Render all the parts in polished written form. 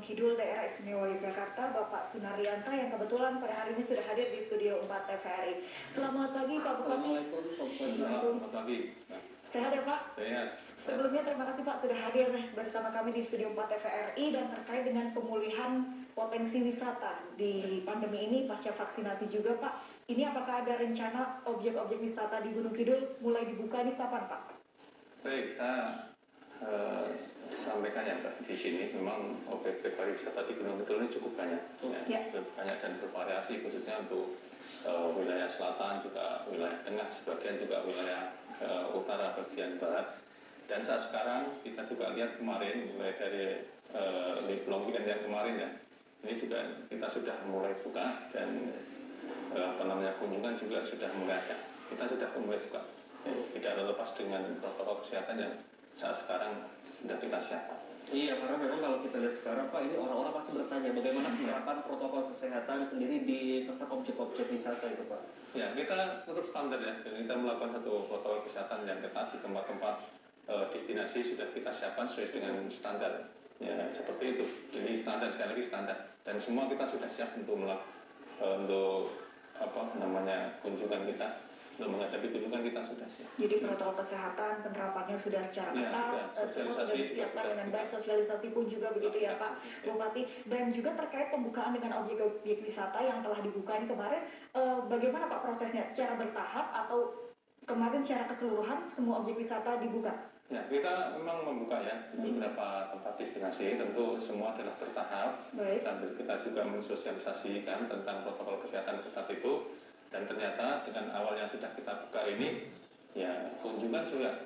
Gunung Kidul Daerah Istimewa Yogyakarta, Bapak Sunaryanto yang kebetulan pada hari ini sudah hadir di Studio 4 TVRI. Selamat pagi Pak Bupati. Selamat pagi. Sehat ya Pak? Sehat. Sebelumnya terima kasih Pak sudah hadir bersama kami di Studio 4 TVRI dan terkait dengan pemulihan potensi wisata di pandemi ini pasca vaksinasi juga Pak. Ini apakah ada rencana objek-objek wisata di Gunung Kidul mulai dibuka ini kapan Pak? Baik, saya sampaikan ya Mbak, di sini memang objek pariwisata di Gunung Kidul ini cukup banyak, banyak dan bervariasi khususnya untuk wilayah selatan juga wilayah tengah, sebagian juga wilayah utara bagian barat. Dan saat sekarang kita juga lihat kemarin mulai dari long weekend yang kemarin ya, ini juga kita sudah mulai buka dan kunjungan juga sudah mulai ada. Kita sudah mulai buka. Tidak terlepas dengan protokol kesehatan yang saat sekarang sudah kita siapkan. Iya, karena memang kalau kita lihat sekarang Pak, ini orang-orang pasti bertanya bagaimana penerapan protokol kesehatan sendiri di tempat objek-objek wisata itu Pak. Ya, kita tetap standar ya, dan kita melakukan satu protokol kesehatan yang ketat di tempat-tempat destinasi sudah kita siapkan sesuai dengan standar. Ya, seperti itu. Jadi standar, sekali lagi standar. Dan semua kita sudah siap untuk kunjungan kita. Untuk menghadapi kunjungan kita sudah siap. Jadi protokol kesehatan penerapannya sudah secara ketat, semua sudah disiapkan dengan baik, sosialisasi pun juga begitu ya Pak Bupati. Dan juga terkait pembukaan dengan objek-objek wisata yang telah dibuka ini kemarin, bagaimana Pak prosesnya? Secara bertahap atau kemarin secara keseluruhan semua objek wisata dibuka? Ya, kita memang membuka ya di beberapa tempat destinasi, tentu semua adalah bertahap. Sambil kita juga mensosialisasikan tentang protokol kesehatan ketat itu. Dan ternyata dengan awal yang sudah kita buka ini, ya kunjungan juga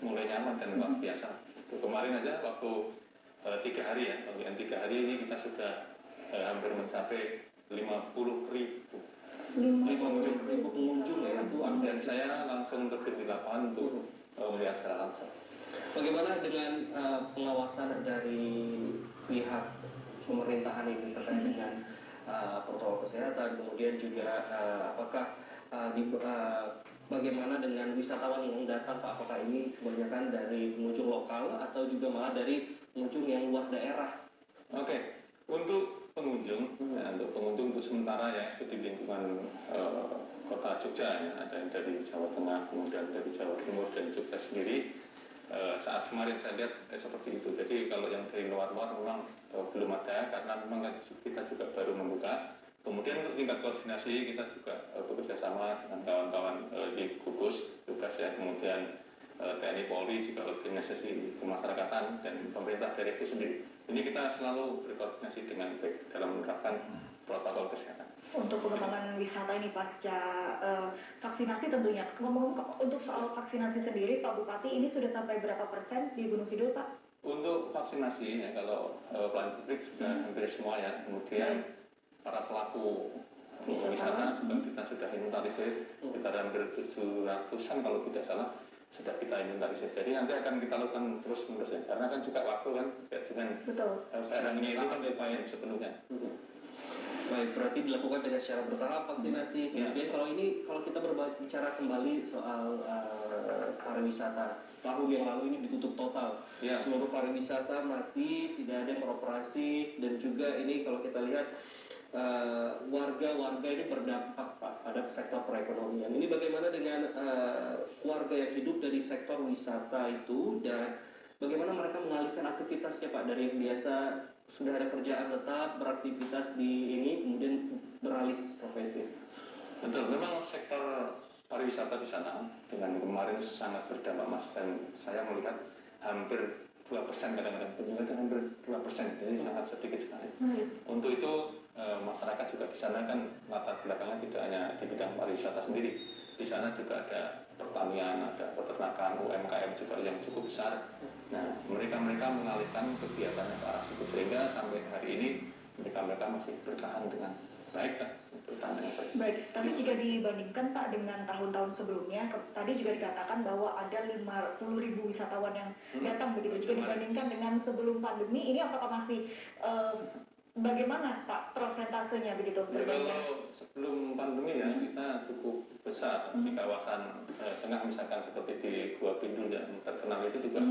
mulai nyaman dan luar biasa. Kemarin aja waktu 3 hari ya, yang 3 hari ini kita sudah hampir mencapai 50.000 pengunjung ya itu. Dan saya langsung terjun di lapangan untuk melihat secara langsung. Bagaimana dengan pengawasan dari pihak pemerintahan ini terkait dengan protokol kesehatan, kemudian juga bagaimana dengan wisatawan yang datang Pak? Apakah ini kebanyakan dari pengunjung lokal atau juga malah dari pengunjung yang luar daerah? Oke, untuk pengunjung untuk sementara ya itu di lingkungan kota Jogja ya, ada yang dari Jawa Tengah, kemudian dari Jawa Timur dan Jogja sendiri. Saat kemarin saya lihat seperti itu. Jadi kalau yang dari luar-luar memang belum ada karena memang kita juga baru membuka. Kemudian untuk tingkat koordinasi kita juga bekerja sama dengan kawan-kawan di gugus tugas ya, kemudian TNI Polri juga organisasi kemasyarakatan dan pemerintah daerah itu sendiri. Ini kita selalu berkoordinasi dengan baik dalam menerapkan protokol kesehatan. Untuk pengembangan wisata ini pasca vaksinasi tentunya. Ngomong untuk soal vaksinasi sendiri Pak Bupati, ini sudah sampai berapa persen di Gunung Kidul Pak? Untuk vaksinasi ya kalau pelayan publik sudah hampir semua ya. Kemudian para pelaku wisata juga kita sudah inventarisir sekitar hampir 700-an kalau tidak salah sudah kita inventarisir. Jadi nanti akan kita lakukan terus menerus ya. Karena kan juga waktu kan dengan sarannya itu kan upaya sepenuhnya. Baik, berarti dilakukan dengan secara bertahap vaksinasi. Kemudian kalau kita berbicara kembali soal pariwisata, setahun yang lalu ini ditutup total. Seluruh pariwisata mati, tidak ada yang beroperasi, dan juga ini kalau kita lihat warga-warga ini berdampak Pak pada sektor perekonomian. Ini bagaimana dengan warga yang hidup dari sektor wisata itu, dan bagaimana mereka mengalihkan aktivitasnya Pak dari yang biasa sudah ada kerjaan tetap beraktivitas di ini kemudian beralih profesi? Betul, memang sektor pariwisata di sana dengan kemarin sangat berdampak Mas, dan saya melihat hampir 2% kadang-kadang kunjungan hampir 2%, jadi sangat sedikit sekali. Untuk itu masyarakat juga di sana kan latar belakangnya tidak hanya di bidang pariwisata sendiri. Di sana juga ada pertanian, ada peternakan, UMKM juga yang cukup besar. Nah, mereka mengalihkan kegiatannya ke arah situ sehingga sampai hari ini mereka masih bertahan dengan baik kan? Baik, tapi jika dibandingkan Pak dengan tahun-tahun sebelumnya, tadi juga dikatakan bahwa ada 50.000 wisatawan yang datang begitu. Jika dibandingkan dengan sebelum pandemi, ini apakah masih bagaimana Pak prosentasenya begitu? Kalau sebelum pandemi ya kita cukup besar di kawasan tengah misalkan seperti di Gua Pindul yang terkenal itu juga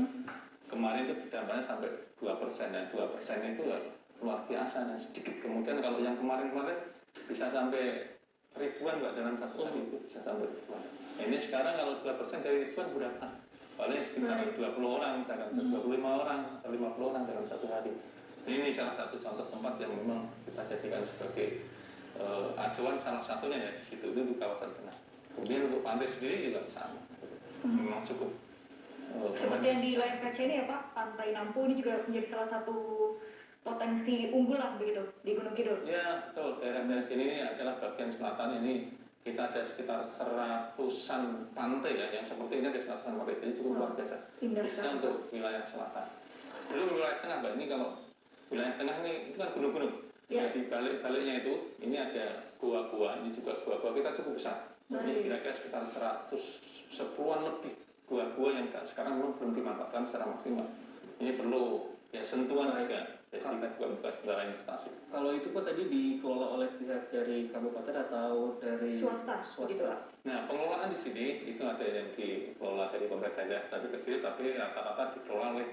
kemarin itu dampaknya sampai 2% dan 2% itu luar biasa. Nah, sedikit kemudian kalau yang kemarin-kemarin bisa sampai ribuan Mbak dalam satu hari itu bisa sampai ribuan. Nah, ini sekarang kalau 2% dari ribuan berapa? Paling sekitar 20 orang misalkan, 25 orang, atau 50 orang dalam satu hari. Ini salah satu contoh tempat yang memang kita jadikan sebagai acuan salah satunya ya di situ itu di kawasan tengah. Kemudian untuk pantai sendiri juga sama, memang cukup. Seperti yang di layar kaca ini ya Pak, Pantai Nampu ini juga menjadi salah satu potensi unggulan begitu di Gunung Kidul. Ya betul, daerah-daerah sini ini adalah bagian selatan ini kita ada sekitar 100-an pantai ya yang seperti ini ada 100-an pantai, jadi cukup luar biasa. Khususnya untuk wilayah selatan. Belum wilayah tengah Mbak, ini kalau wilayah tengah ini itu kan gunung-gunung. Ya. Di balik-baliknya itu ini ada gua-gua, ini juga gua-gua kita cukup besar. Ini kira-kira sekitar 10-an lebih gua-gua yang sekarang belum dimanfaatkan secara maksimal. Ini perlu ya sentuhan juga. Kita juga buka secara investasi. Kalau itu Pak tadi dikelola oleh pihak dari kabupaten atau dari swasta. Nah, pengelolaan di sini itu ada yang dikelola dari pemerintah daerah tapi kecil, tapi rata-rata dikelola oleh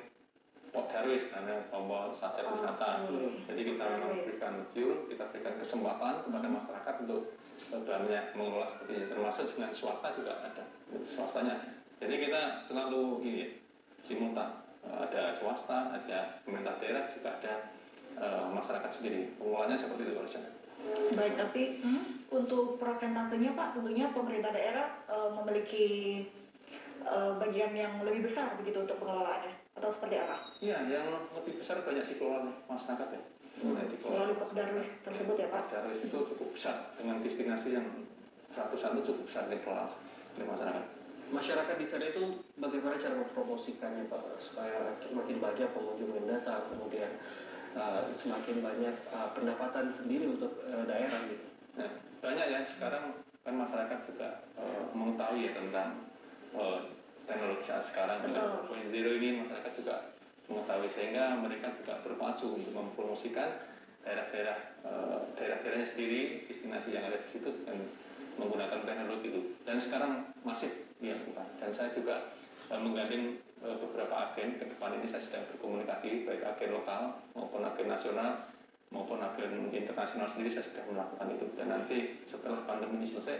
Darwis karena pembawa sadar wisata. Jadi kita memberikan fuel, kita berikan kesempatan kepada masyarakat untuk banyak mengelola seperti ini, termasuk dengan swasta juga ada, swastanya. Jadi kita selalu ini simultan. Ada swasta, ada pemerintah daerah, juga ada masyarakat sendiri. Pengelolanya seperti itu harusnya. Baik, tapi untuk prosentasenya Pak, tentunya pemerintah daerah memiliki bagian yang lebih besar begitu untuk pengelolaannya, atau seperti apa? Iya, yang lebih besar banyak dikelola masyarakat ya. Melalui Darwis tersebut ya Pak? Darwis itu cukup besar, dengan destinasi yang ratusan itu cukup besar dikelola oleh masyarakat. Masyarakat di sana itu bagaimana cara mempromosikannya Pak supaya makin banyak pengunjung yang datang, kemudian semakin banyak pendapatan sendiri untuk daerah gitu. Nah, banyak ya sekarang kan masyarakat juga mengetahui ya tentang teknologi saat sekarang dengan 4.0 ini masyarakat juga mengetahui sehingga mereka juga berpacu untuk mempromosikan daerah-daerahnya sendiri, destinasi yang ada di situ dengan menggunakan teknologi itu. Dan sekarang masif dilakukan. Dan saya juga menggandeng beberapa agen. Ke depan ini saya sedang berkomunikasi baik agen lokal maupun agen nasional maupun agen internasional sendiri saya sudah melakukan itu. Dan nanti setelah pandemi ini selesai,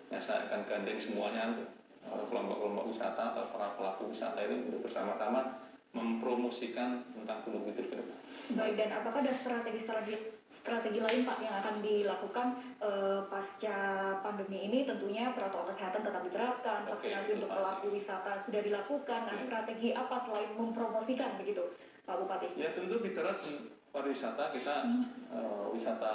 ya saya akan gandeng semuanya untuk kelompok-kelompok wisata atau para pelaku wisata ini untuk bersama-sama mempromosikan tentang Gunung Kidul ke depan. Baik, dan apakah ada strategi lain Pak yang akan dilakukan pasca pandemi ini? Tentunya protokol kesehatan tetap diterapkan, vaksinasi untuk pelaku wisata sudah dilakukan. Nah, strategi apa selain mempromosikan begitu Pak Bupati? Ya tentu bicara pariwisata kita wisata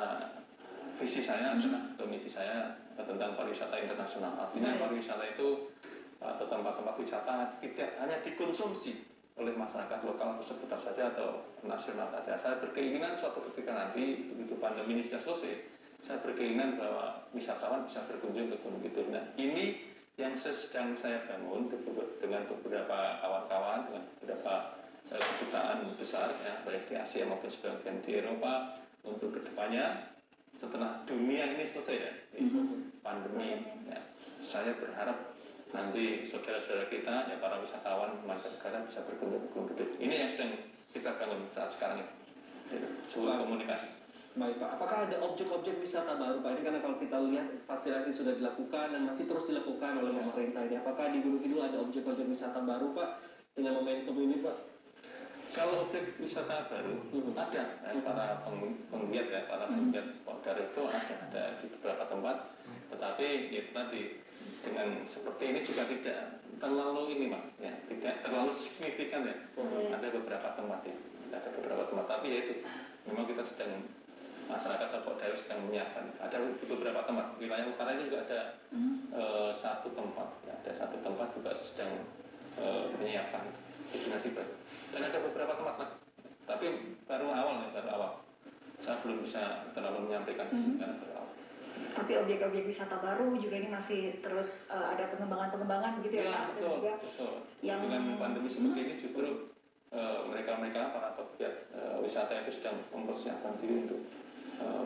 visi saya adalah atau misi saya tentang pariwisata internasional. Artinya pariwisata itu atau tempat-tempat wisata tidak hanya dikonsumsi oleh masyarakat lokal seputar saja atau nasional saja. Saya berkeinginan suatu ketika nanti begitu pandemi ini sudah selesai, saya berkeinginan bahwa wisatawan bisa berkunjung ke Gunung Kidul. Nah, ini yang sedang saya bangun dengan beberapa kawan-kawan, dengan beberapa kedutaan besar ya, baik di Asia maupun sebagian di Eropa untuk kedepannya setelah dunia ini selesai ya, pandemi. Ya, saya berharap nanti saudara-saudara kita, ya para wisatawan mancanegara bisa berkunjung ke Gunung Kidul. Ini yang sedang kita bangun saat sekarang ini, sebuah komunikasi. Baik Pak, apakah ada objek-objek wisata baru Pak? Ini karena kalau kita lihat vaksinasi sudah dilakukan dan masih terus dilakukan oleh pemerintah ini. Apakah di Gunung Kidul ada objek-objek wisata baru Pak dengan momentum ini Pak? Kalau objek wisata baru ada, para penggiat ya, para penggiat Polgar itu ada di beberapa tempat, tetapi ya tadi dengan seperti ini juga tidak terlalu ini Mas, ya tidak terlalu signifikan ya. Ada beberapa tempat ya, ada beberapa tempat, tapi ya itu memang kita sedang masyarakat atau daerah sedang menyiapkan. Ada di beberapa tempat, wilayah utara ini juga ada satu tempat, ya, ada satu tempat juga sedang menyiapkan destinasi baru. Dan ada beberapa tempat, Mas. Tapi baru awal. Saya belum bisa terlalu menyampaikan karena baru awal. Tapi objek-objek wisata baru juga ini masih terus ada pengembangan begitu ya Pak? Betul, juga betul. Yang dengan pandemi seperti ini justru mereka para pegiat wisata itu sedang mempersiapkan diri untuk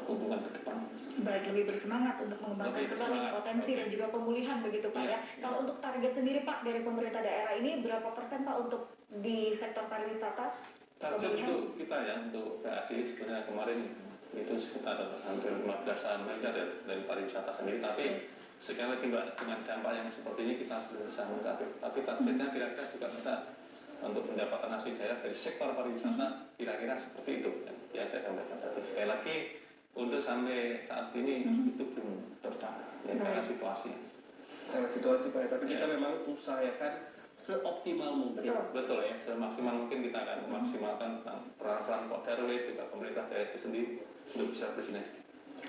kunjungan ke depan. Baik, lebih bersemangat untuk mengembangkan kembali potensi dan juga pemulihan begitu Pak ya. Kalau untuk target sendiri Pak dari pemerintah daerah ini berapa persen Pak untuk di sektor pariwisata? Target untuk kita ya, untuk PAD sebenarnya kemarin itu sekitar hampir 15 miliar ya, dari pariwisata sendiri, tapi sekali lagi Mbak, dengan dampak yang seperti ini kita belum bisa mencapai. Tapi targetnya kira-kira juga kita untuk pendapatan asli daerah dari sektor pariwisata kira-kira seperti itu ya saya sampaikan tadi. Sekali lagi untuk sampai saat ini itu belum tercapai ya, karena situasi. Karena situasi Pak, tapi kita memang usahakan seoptimal mungkin. Betul ya, semaksimal mungkin kita akan memaksimalkan tentang peran-peran Pak Darwis juga pemerintah daerah itu sendiri untuk bisa bersinergi.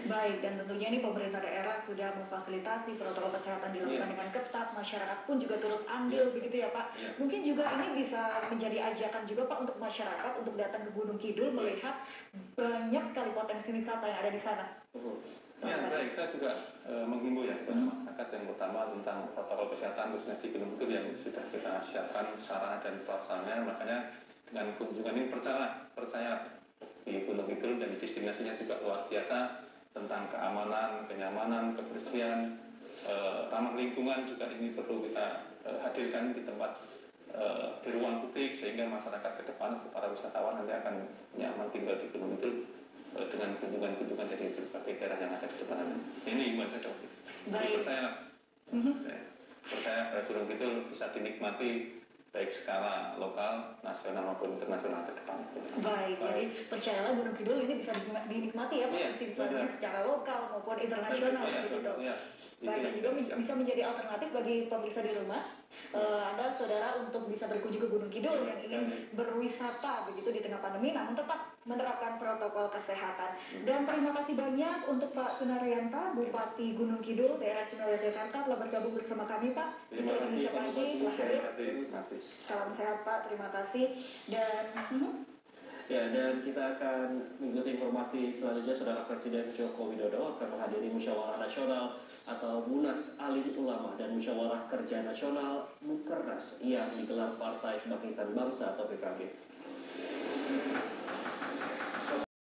Baik, dan tentunya ini pemerintah daerah sudah memfasilitasi protokol kesehatan dilakukan dengan ketat, masyarakat pun juga turut andil begitu ya Pak. Mungkin juga ini bisa menjadi ajakan juga Pak untuk masyarakat untuk datang ke Gunung Kidul melihat banyak sekali potensi wisata yang ada di sana. Ya baik, saya juga menghimbau ya kepada masyarakat yang pertama tentang protokol kesehatan khususnya di Gunung Kidul yang sudah kita siapkan sarana dan prasarana. Makanya dengan kunjungan ini percaya di Gunung Kidul dan destinasinya juga luar biasa tentang keamanan, kenyamanan, kebersihan, ramah lingkungan juga ini perlu kita hadirkan di tempat di ruang publik sehingga masyarakat ke depan para wisatawan nanti akan nyaman tinggal di Gunung Kidul dengan kunjungan-kunjungan dari berbagai daerah yang ada di depan. Ini imbauan saya seperti itu. Percaya Gunung Kidul bisa dinikmati baik skala lokal, nasional maupun internasional ke depan. Baik, jadi percayalah Gunung Kidul ini bisa dinikmati ya potensi wisatanya secara lokal maupun internasional begitu. Baik, dan juga bisa menjadi alternatif bagi pemirsa di rumah. Anda saudara untuk bisa berkunjung ke Gunung Kidul yang ingin berwisata begitu di tengah pandemi, namun tetap menerapkan protokol kesehatan. Dan terima kasih banyak untuk Pak Sunaryanta, Bupati Gunung Kidul, Daerah Istimewa Yogyakarta telah bergabung bersama kami Pak. Terima kasih Pak. Salam sehat Pak, terima kasih. Dan ya, dan kita akan mengikuti informasi selanjutnya. Saudara Presiden Joko Widodo akan menghadiri musyawarah nasional atau Munas Alim Ulama dan Musyawarah Kerja Nasional Mukernas yang digelar Partai Kebangkitan Bangsa atau PKB.